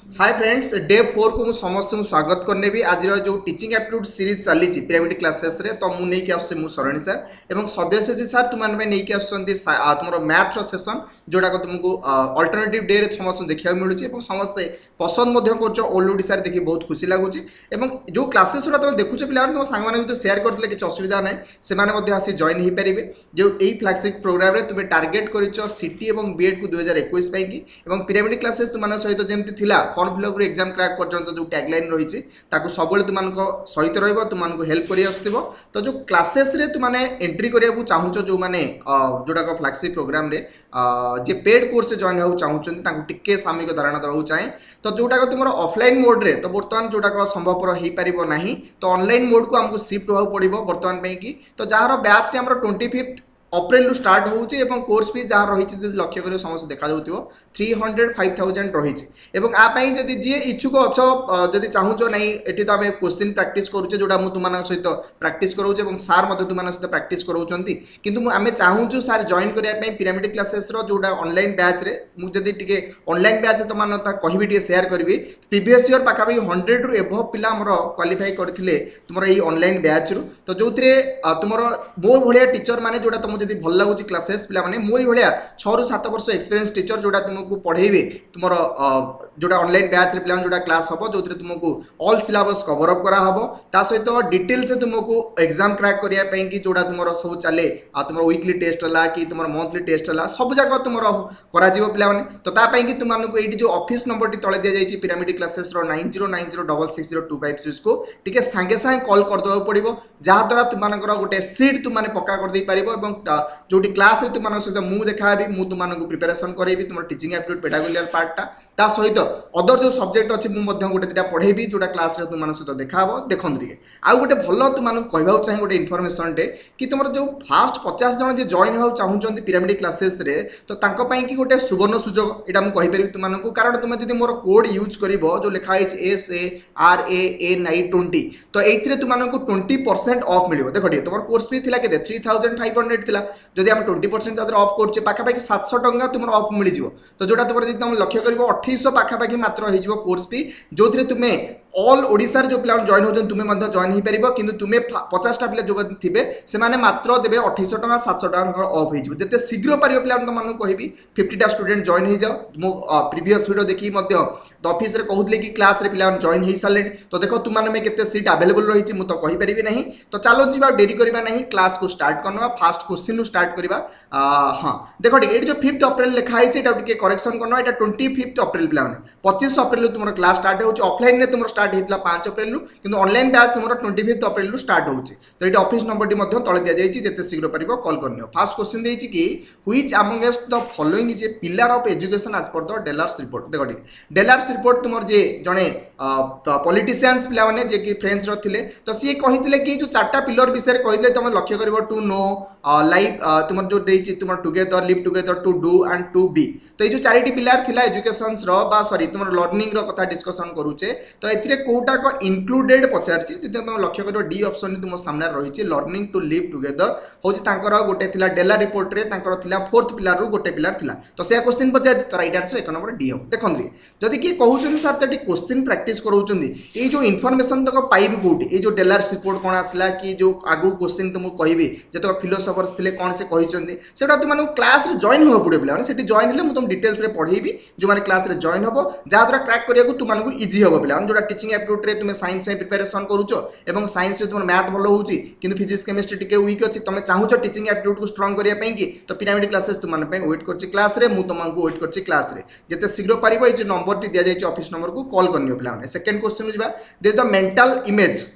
Hi friends, day 4 को समस्त स्वागत करने भी आज जो टीचिंग एप्टीट्यूड सीरीज चली पिरामिड क्लासेस रे तो मु नहीं आस सरणी सर और सब्यसाची सर तुम नहीं तुम मैथ सेसन जोटा तुमको अल्टरनेटिव डे रे समस्त देखा मिलूँ समस्ते पसंद कर ऑल ओडिशा देखिए बहुत खुशी लगुच जो क्लासेस तुम देखुच पे तुम सांग जो सेयार करते किसी असुविधा ना से आसी जॉइन हो पारे जो यही फ्लैगशिप प्रोग्राम रे तुम टार्गेट कर सीटी और बीएड को 2021 और पिरामिड क्लासेस तुम सहित जमी फॉर्म फिलअप एग्जाम क्रैक पर्यंत जो टैगलाइन रही सब तुम सहित रुमको हेल्प कर तो जो क्लासेस रे तुमने एंट्री करने चाहूच जो मैंने जोटा फ्लैगशिप प्रोग्राम रे जे पेड कोर्स जॉइन हो चाहते टिके सामयिक धारणा देवाक चाहे तो जोटा तुम ऑफलाइन मोड रे तो बर्तमान जोटा संभवपर हो पार ना तो ऑनलाइन मोड को आमको शिफ्ट होगा पड़ो बर्तमान की तो जार बैच टे 25 अप्रैल रु स्टार्ट होउचे एवं कोर्स फी जहाँ रही लक्ष्य कर समस्त देखा 305,000 रही जदि जी इच्छुक अच्छ जदि चाहूच ना ये तो आम क्वेश्चन प्रैक्टिस करुचे जोटा मुझे तुम सहित प्रैक्टिस कराऊे और सार तुम सहित प्रैक्टिस कराऊँच किंतु आम चाहूँ सार जॉइन करने पिरामिड क्लासेस जोटा ऑनलाइन बैच रे मुझे टी ऑनलाइन बैच तुम कहि टे सेयार करी प्रीवियस ईयर पाखापाखि 100 रु एभव पिला क्वालिफाई करते तुम ये ऑनलाइन बैच रू तो जो तुम मोर भाया टीचर मैंने जोटा तुम जब भल लगुच क्लासेस पिला माने मोरी भाया 6 रु 7 वर्ष एक्सपीरियंस टीचर जोटा तुमको पढ़ेबे तुम जोटा ऑनलाइन बैच रे पिला जोटा क्लास हम जो तुमको ऑल सिलेबस कवर अप करा हबो ता सहित डिटेल से तुमको एग्जाम क्रैक करिया पई कि जोटा तुम सब चले तुम वीकली टेस्ट हला कि तुम मंथली टेस्ट हला सब जाक तुम करा जीवो पिला माने तो ता पई कि तुमको एठी जो ऑफिस नंबर टी तळे दिया जाईची पिरामिड क्लासेस रो 9090660256 को टिके संगे संगे कॉल कर दो पड़िबो जहा द्वारा तुमनकर गोटे सीट तुमने पक्का कर दे पारिबो एवं जो क्लास रे तुम सहित मुझे देखा तुमको प्रिपेरेसन करेबी तुम टीचिंग एप्टीट्यूड पेडागोगिकल पार्टा ता सहित अदर जो सब्जेक्ट अच्छी मुझे गोटे दुटा पढ़ेबी जोटा क्लास रे तुम सहित देखा देखो टे आउ गोटे भल तुमको कहवा चाहिए गोटे इनफर्मेसन टे कि तुम जो फास्ट 50 जन जो जॉइन हो चाहते पिरामिड क्लासेस रे तो कि गोटे सुवर्ण सुजोग यहाँ मुझे कहीपरि तुमको कारण तुम जब मोर कोड यूज कर जो लिखाई SARAN20 तो ये तुमको 20% ऑफ मिल देख तुम कोर्स फी थी के 3,500 थिला जदि हम 20% ऑफ करछे पाखापाखि 700 टंका तुम ऑफ मिल जाव तो जोटा तुम लक्ष्य कर 2800 पाखापाखि मात्र हो कोर्स फी जो तुम्हें ऑल ओडिशा जो पिला जॉइन हो तुम्हें जॉइन हो पार कि तुम्हें 50टा पिला जो थे से मात्र देवे 2800 टंका 700 टंका ऑफ हो जिते शीघ्र पार पिला तुमको कहि 50टा स्टूडेंट जॉइन हो जाओ मो प्रीवियस वीडियो देखी ऑफिस रे कहते कि क्लास रे पिला जॉइन हो सारे तो देखो तुमने केते सीट अवेलेबल रही मुझे तो कहीपरि नहीं तो चलो जी डेरी करवा नहीं क्लास को स्टार्ट करना फास्ट क्वेश्चन स्टार्ट करवा हाँ देखो ये जो 5 अप्रैल लिखाई करेक्शन करना यहाँ 25 अप्रैल पिला 25 अप्रैल तुम क्लास स्टार्ट हो ऑफलाइन तुम स्टार्ट होता 5 अप्रैल कि ऑनलाइन बैच तुम 25 अप्रैल स्टार्ट होचे तो ये ऑफिस नंबर टी तले दि जाइए जिते शीघ्र पार कॉल करनी फास्ट क्वेश्चन देती कि which amongst the following is a pillar of education as per the Delors report देखो डेलार्स रिपोर्ट तुम जे जड़े पॉलिटिशियंस पिला जे कि फ्रेंच रे तो सी कही कि जो 4टा पिलर विषय कहते तुम लक्ष्य कर टू नो लाइफ तुम जो तुम together live together to do and to be तो ये जो 4टी पिलर थिला एजुकेशन सॉरी तुम लर्निंग कथा डिस्कसन करूचे तो ये कोटा इनक्लूडेड पचार तुम लक्ष्य कर डी ऑप्शन तुम सामने रही लर्निंग टू लिव टुगेदर हूँ गोटे डेला रिपोर्ट रे 4th पिलर गोटे पिलर थिला तो से क्वेश्चन पचार तो राइट आंसर 1 नंबर डी हम देखो जदि किए कहते सर तो क्वेश्चन प्रैक्टिस कराऊँ ये जो इनफर्मेशन तक पाइबी कौटी ये जो डेलार्स रिपोर्ट कौन आसला कि जो आगू क्वेश्चन तुमको कहबी जो फिलोसफर्स थे कौन से कहते से तुम क्लास जॉइन हो पड़े पे से जॉइन है मुझे डिटेल्स पढ़ेबी जो मैंने क्लास जॉइन हम जहाद्वारा क्रैक करने तुमको इजी हम पे जो टीचिंग एप्टीट्यूड रे तुम साइंस में प्रिपेरेसन करुच साइंस तुम मैथ भल हो फिजिक्स केमिस्ट्री टी वीक अच्छी तुम चाहूच टीचिंग एप्टीट्यूड को स्ट्रंग करने तो पिरामिड क्लासेस तुमने वेट कर क्लास रे मुझे तुमको वेट कर क्लास रे जिते शीघ्र पार ये नंबर टी दि जाए ऑफिस नंबर को कॉल करनी पे सेकेंड क्वेश्चन जावा द मेंटल इमेज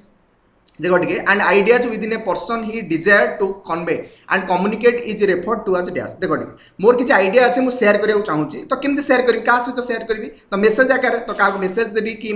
देखो टे and ideas within a person he desire to convey and communicate is refer to आज डैश देखो टे मोर किसी आइडिया अच्छे मुझे सेयार करने चाहूँगी तो केमती सेयार करी क्या सहित सेयार करी तो मेसेज आकार तो क्या मेसेज देवी कि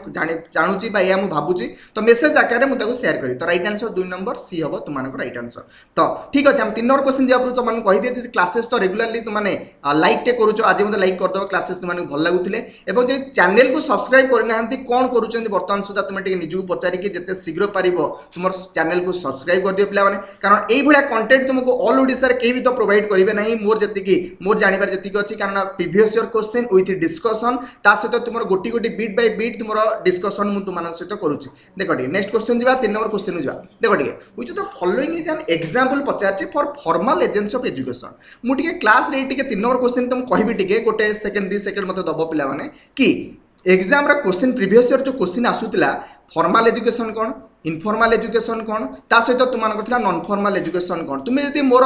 जानुची या भावुची तो मेसेज आकार मुझे सेयार करी तो राइट आंसर 2 नंबर सी हम तुम राइट आंसर तो ठीक अच्छे हम 3 नंबर क्वेश्चन जब तुमने कहीदे क्लासेस तो रेगुलाली तुमने लाइक टे करुच आज मतलब लाइक करदेव क्लासेस तुमको भल लगुले और जो चैनल को सब्सक्राइब करना कौन करुँच बर्तमान सुधा तुम निजक पचारिकी जिते शीघ्र शीघ्र पारिबो तुम चैनल को सब्सक्राइब कर दियो पिला माने कारण एई भलिया कंटेंट तुमको ऑल ओडिसा रे केही भी तो प्रोवाइड करिवे नाही मोर जतिकी मोर जानिबार जतिकी अछि कारण previous year question with discussion ता सहित तुमर गोटी गोटी बीट बाय बीट तुमर डिस्कशन मु तुम मानक सहित करूची देखो टी नेक्स्ट क्वेश्चन जिबा 3 नंबर क्वेश्चन जिबा देखो टी which the following is an example पचारची for formal agency of education मु टी क्लास रे टी 3 नंबर क्वेश्चन तुम कहबी टी गोटे सेकंड 2 सेकंड मते दबो पिला माने कि एग्जाम रा क्वेश्चन प्रीवियस ईयर जो क्वेश्चन आसुतिला फॉर्मल एजुकेशन कौन इनफॉर्मल एजुकेशन कौन ता सहित तुम नॉन फॉर्मल एजुकेशन कौन तुम्हें यदि मोर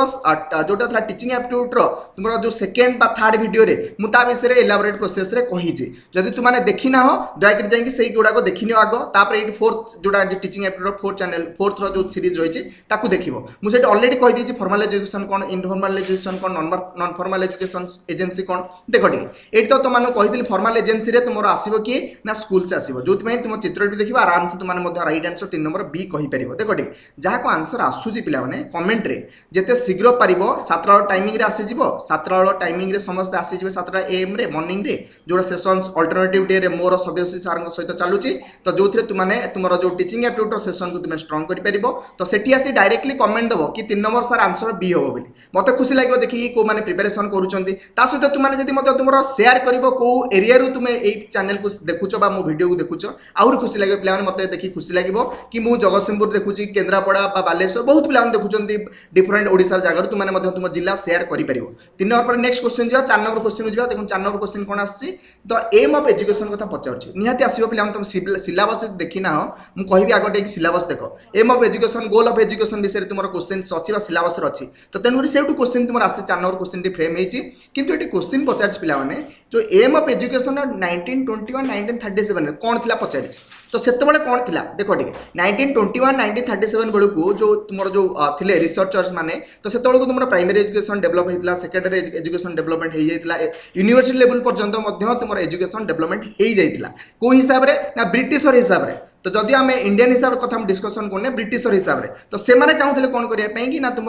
जोटा था टीचिंग एप्टीट्यूड तुम जो सेकेंड बा थर्ड वीडियो रे मु ता विषय रे एलाबोरेट प्रोसेस रे कहिजे जदि तुम माने देखि ना हो दयाकर जाई सेही गुडाको देखिनियो आगो तापर एट फोर्थ जोटा टीचिंग एप्टीट्यूड फोर्थ चैनल फोर्थ रो जो सीरीज रहिছে ताकू देखिबो मु सेट ऑलरेडी कहि दिछि फॉर्मल एजुकेशन कौन इनफॉर्मल एजुकेशन कौन नॉन फॉर्मल एजुकेशन एजेंसी कौन देखो ठीक एट तो तुम कहि फॉर्मल एजेंसी रे तुमरो आसीबो कि ना स्कूल से आसीबो जोति तुम चित्र देखिबो आराम से तुम राइट आंसर 3 नंबर बी कहि परिबो देखो ठीक जहा को आंसर आसुची पिला माने कमेंट रे जेते शीघ्र पारिबो 7 टा टाइमिंग रे आसी जिवो 7 टा टाइमिंग रे समस्त आसी जिवो 7 टा एएम रे मॉर्निंग रे जोरा सेशंस अल्टरनेटिव डे रे मोर सब्यसी सार सहित चालुची तो जोथिरे तुमाने तुमरो जो टीचिंग एप्टीट्यूड सेशन को तुमे स्ट्रांग करि परिबो तो सेठी आसी डायरेक्टली कमेंट दबो कि 3 नंबर सर आंसर बी होबो बोली मते खुशी लागो देखि को माने प्रिपरेशन करूचंती ता सहित तुमाने जदि मते तुमरो शेयर करिवो को एरिया रु तुमे ए चैनल को देखुचो बा मो वीडियो को देखुचो आउर खुशी लागो पिला माने मते देखि खुशी लागिवो कि मु जगतसिंहपुर देखुची केन्द्रापड़ा बा बालेश्वर बहुत पिला देखुचंती डिफरेंट ओडिसा जगह तुम तुम जिला शेयर करि परिबो 3 नंबर पर नेक्स्ट क्वेश्चन जा 4 नंबर क्वेश्चन जा देखो 4 नंबर क्वेश्चन कोन आछि तो एम ऑफ एजुकेशन कथा पचारछि निहाती आसीबो पिला तुम सिलेबस देखि ना हो मु कहिबी आगटे सिलेबस देखो aim of education goal of education विषय तुमर क्वेश्चन अछि बा सिलेबस रे अछि तो तेनु सेटू क्वेश्चन तुमर आछि 4 नंबर क्वेश्चन टी फ्रेम हेछि किंतु एटी क्वेश्चन पचारछि पिला माने जो एम ऑफ एजुकेशन 1921 1937 कोन थिला पचारछि तो सेतबेले कौन थिला देखो ठीक 1921 1937 बेलू को जो तुम जो थिले रिसर्चर्स माने तो सेतबेले को तुम प्राइमरी एजुकेशन डेवलप हेतिला सेकेंडरी एजुकेशन डेवलपमेंट हे जाइतिला यूनिवर्सिटी लेवल पर्यंत मध्य तुम एजुकेशन डेवलपमेंट हे जाइतिला को हिसाब रे ना ब्रिटिशर हिसाब रे तो जदि आम इंडियन हिसाब से कथा डिस्कसन करने ब्रिटिशर हिसाब से तो से माने चाहूले कौन करने कि ना तुम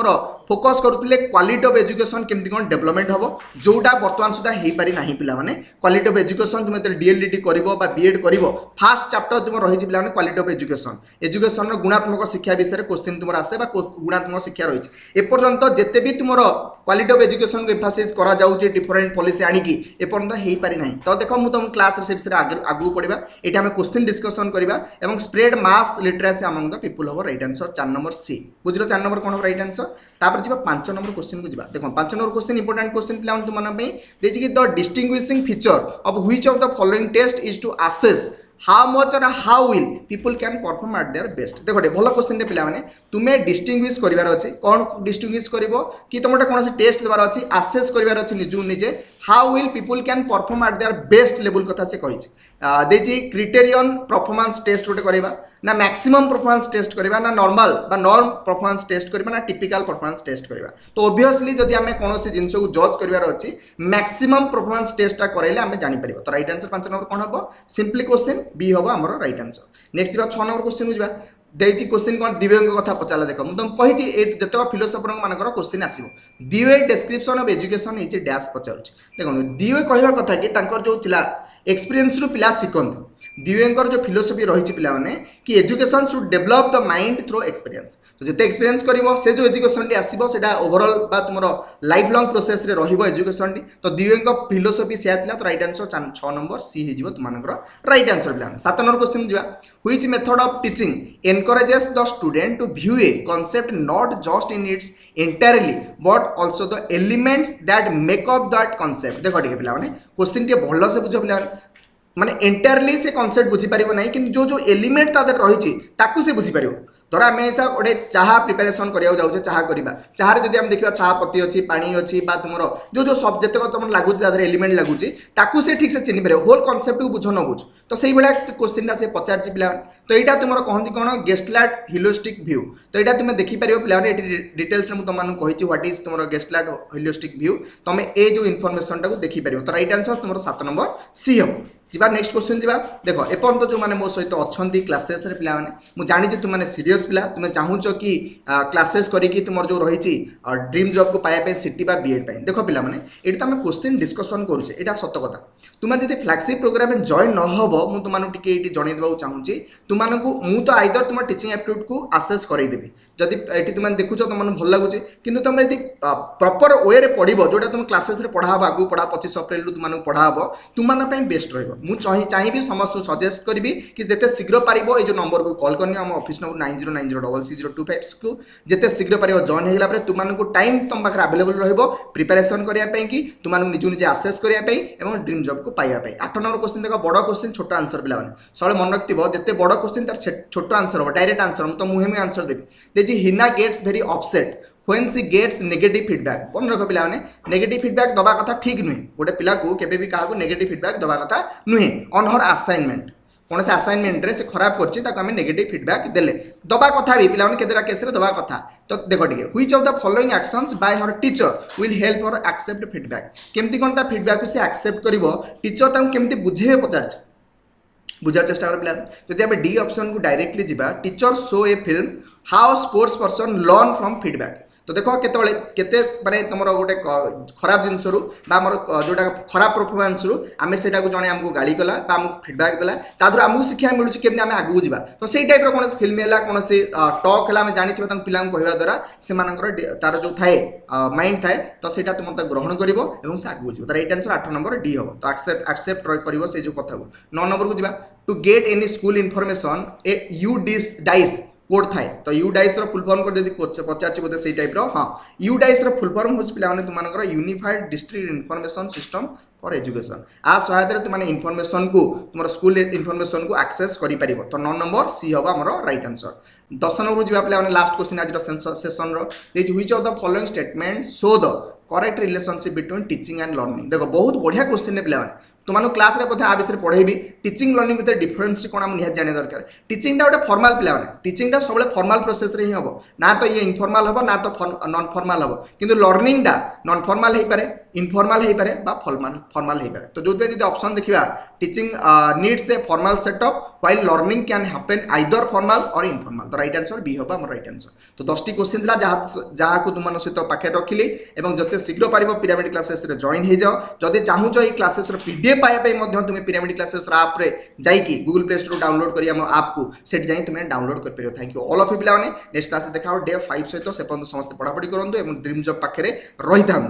फोकस करुले क्वालिटी ऑफ एजुकेशन केमती कौन डेवलपमेंट हम जोटा बर्तमान सुधा हो पारि ना पिला माने क्वालिटी ऑफ एजुकेशन तुम डीएलडीटी कर बीएड कर फास्ट चैप्टर तुम रही पिला क्वालिटी ऑफ एजुकेशन एजुकेशन गुणात्मक शिक्षा विषय क्वेश्चन तुम आसे गुणात्मक शिक्षा रही एपर्यंत जिते भी तुम क्वालिटी ऑफ एजुकेशन को एम्फासिस करा जाउचे डिफरेंट पॉलिसी आनिकी एपर्यंत हो पारि ना तो देखो मुझे तुम क्लास से विषय आगू पढ़ा ये आम क्वेश्चन डिस्कसन करवा एवं spread mass literacy among the people of right answer 4 number सी बुझलो 4 नंबर कोन राइट आंसर तापर जिबा 5 नंबर क्वेश्चन को जिबा देखो 5 नंबर क्वेश्चन इंपोर्टेंट क्वेश्चन प्लान तुम मन पे देछि कि the distinguishing feature of which of the following test is to assess how much or how will people can perform at their best देखो भल क्वेश्चन पिला माने तुम्हें डिस्टिंग्विश करिवार अछि कोन डिस्टिंग्विश करिवो कि तुमटा कोनसे टेस्ट देबार अछि असेस करिवार अछि निजु निजे how will people can perform at their best level कथा से कहिछि देछि क्राइटेरियन परफॉर्मेंस टेस्ट गोटे करबा ना मैक्सिमम परफॉर्मेंस टेस्ट करबा ना नॉर्मल बा नॉर्म परफॉर्मेंस टेस्ट करबा ना टिपिकल परफॉर्मेंस टेस्ट करबा तो ऑब्वियसली जदि हमें कोनोसी जिंस को जज करिवार अछि मैक्सिमम परफॉर्मेंस टेस्ट टा करैले हमें जानि परिबो तो राइट आंसर 5 नंबर कोन हबो सिंपली क्वेश्चन बी हबो हमरो राइट आंसर नेक्स्ट जिबा 6 नंबर क्वेश्चन जिबा देछि क्वेश्चन कोन दिव्यांग कथा पचाला देखो मु तुम कहिछि ए जतका फिलोसोफर मानकर क्वेश्चन आसीबो दिवे description of education is dash पचारुछि देखो दिवे कहबा कथा कि तांकर जो थिला एक्सपीरियंस रु पिला सिकंत दिव्यांगर जो फिलोसफी रही पिला माने कि education should develop the mind through experience तो जिते एक्सपीरियंस करिवो से जो एजुकेशन टी आसीबो सेटा ओवरऑल बा तुमरो लाइफ लॉन्ग प्रोसेस रे रहिबो एजुकेशन टी तो दिव्यांग फिलोसफी से आथिला तो राइट आंसर 6 नंबर सी हे जिवो तुमानकर राइट आंसर पिला 7 नंबर क्वेश्चन जिवा which method of teaching encourages the student to view a concept not just in its entirely but also the elements that make up that concept देखो ठीक पिला माने क्वेश्चन टी भलो से बुझो पिला माने एंटायरली से कॉन्सेप्ट बुझी पारिबो नाही कि जो जो एलिमेंट तादर रही ताकू से बुझी पारिबो धर आम ऐसा गोटे चाह प्रिपेरेसन करा जाऊे चाह करवा चाहे जब आम देखा चाह पत्ती अच्छी पानी अच्छी तुम जो जो सब जितक तुम लगुच एलिमेंट लगुच ताकू से ठीक से चिन्ह पार होल कनसेप्ट को बुझ न बुझ तो सही भाया क्वेश्चन से पचार पिला तो यहाँ तुम कहती कौन गेस्टलैट हिलोस्टिक व्यू तो यहाँ तुम देखिपार पिला डिटेल्स में तुम कही व्हाट इज तुम गेस्टलैट हिलोस्टिक व्यू तुम ए जो इनफॉरमेशन टाक देखिपार तो राइट आंसर तुम 7 नंबर सी हम जीवा नेक्स्ट क्वेश्चन जीवा देख एपर्यंत जो मैंने मो सहित अच्छा क्लासेस पिला मुझे जानी तुमने सीरीयस पिला तुम्हें चाहूच कि क्लासेस करी तुम जो रही ड्रीम जॉब को पाइबा सिटी बा बीएड देख पिला माने ये तुम क्वेश्चन डिस्कसन करुचे यहाँ सत कथा तुम्हें जब फ्लैगशिप प्रोग्राम जॉइन न हम मुझे तुमको ये जन देवा चाहूँगी तुमको मु तो आइदर तुम टीचिंग एप्टीट्यूड को आसेस करदेवी जदि ये तुम देखुच तुम भल लगुच कि तुम यदि प्रॉपर वे रे पढ़ जोटा तुम क्लासेस पढ़ा आगू पढ़ा 25 अप्रैल तुमको पढ़ा तुम बेस्ट रही मुझे चाहिए समस्त सजेस्ट करी कि जिते शीघ्र पार ये जो नंबर को कॉल करनी आम ऑफिस नंबर 9090660256 को जिते शीघ्र पार जॉइन होगा तुमको टाइम तुम पाखे अवेलेबल रही प्रिपेरेसन करने कि तुमको निज निजे आसेस करने और ड्रीम जॉब को पाइबा 8 नंबर क्वेश्चन देख बड़ क्वेश्चन छोट आंसर पे सब मन रखिए जिते बड़ क्वेश्चन तार छोट आंसर हम डायरेक्ट आंसर तो मुहे आंसर देवी हिना gets very upset when she gets negative feedback मन रख पिला नेगेटिव फीडबैक दबा कथा ठीक नुहे गोटे पिला को केबे भी काहा को नेगेटिव फीडबैक दबा कथा नुहे ऑन हर असाइनमेंट कौन से असाइनमेंट रे से खराब करछि ताको हम नेगेटिव फीडबैक देले दबा कथा भी पिला केतेरा केस रे दबा कथा तो देखो टिके which of the following actions by her teacher will help her accept feedback केमती कोन ता फीडबैक को से एक्सेप्ट करिवो टीचर ताको केमती बुझेबे पचार बुझार चेष्टा कर पिला जदि हम डी ऑप्शन को डायरेक्टली जिबा teacher show A film how sports person learn from feedback तो देख केते माने तुम गोटे खराब जिनस जोटा खराब परफॉर्मेंस आम से जड़े आमको गाड़ी कला आमको फीडबैक देला तादर आमको शिक्षा मिलूँ केमी आम आगू जा तो सही टाइप कौन फिल्म है कौन टॉक है जानी पिला कहवा द्वारा से तार जो थाए माइंड थाए तो सहीटा तुम ग्रहण कर से आगू जो तार 8 नंबर डी हम तो एक्सेप्ट कर से जो कथा को 9 नंबर को जा to get any school information a U DISE code थाए तो यू डाइस फुल फॉर्म को जब पचार बोधे से टाइप हाँ यू डाइस फुल फॉर्म हो पे तुम unified district information system for education आ सहायता तुमने इनफॉरमेशन को तुम स्कूल इनफॉरमेशन को एक्सेस कर तो 9 नंबर सी हम आम राइट आंसर 10 नंबर जी पे लास्ट क्वेश्चन आज session which of the following statement show the correct relationship between teaching and learning देखो बहुत बढ़िया क्वेश्चन पे तुम क्लास रे आ विषय पढ़ेबी टीचिंग लर्निंग भितर डिफरेंस कौन आम निहात जाने दरकार टीचिंग टा गोटे फॉर्माल पे टीचिंग टा सब फॉर्माल प्रोसेस रे ही हम ना तो ये इनफॉर्माल हम ना तो नॉन फॉर्माल हम किंतु लर्निंग टा नॉन फॉर्माल हो पारे इनफॉर्माल हो पारे बा फॉर्माल हो पारे तो जो भी ऑप्शन देखा teaching needs a formal setup while learning can happen either formal or informal तो राइट आंसर बी हम राइट आंसर तो 10टी क्वेश्चन था जहाँ को तुम सहित पाखे रखिली और जो शीघ्र पार पिरामिड क्लासेस जॉइन हो जाओ जदि चाहूच ये क्लासेस पीडीएफ पाइबा तुम पिरामिड क्लासेस आप जाकि गूगल प्ले स्टोर डाउनलोड कर आप को सेट जाई तुम डाउनलोड कर पारो thank you all of you पिलाने नेक्स्ट क्लास देखा डे 5 सहित से समस्त पढ़ापढ़ी करूँ और ड्रीम जॉब पाखे रही था।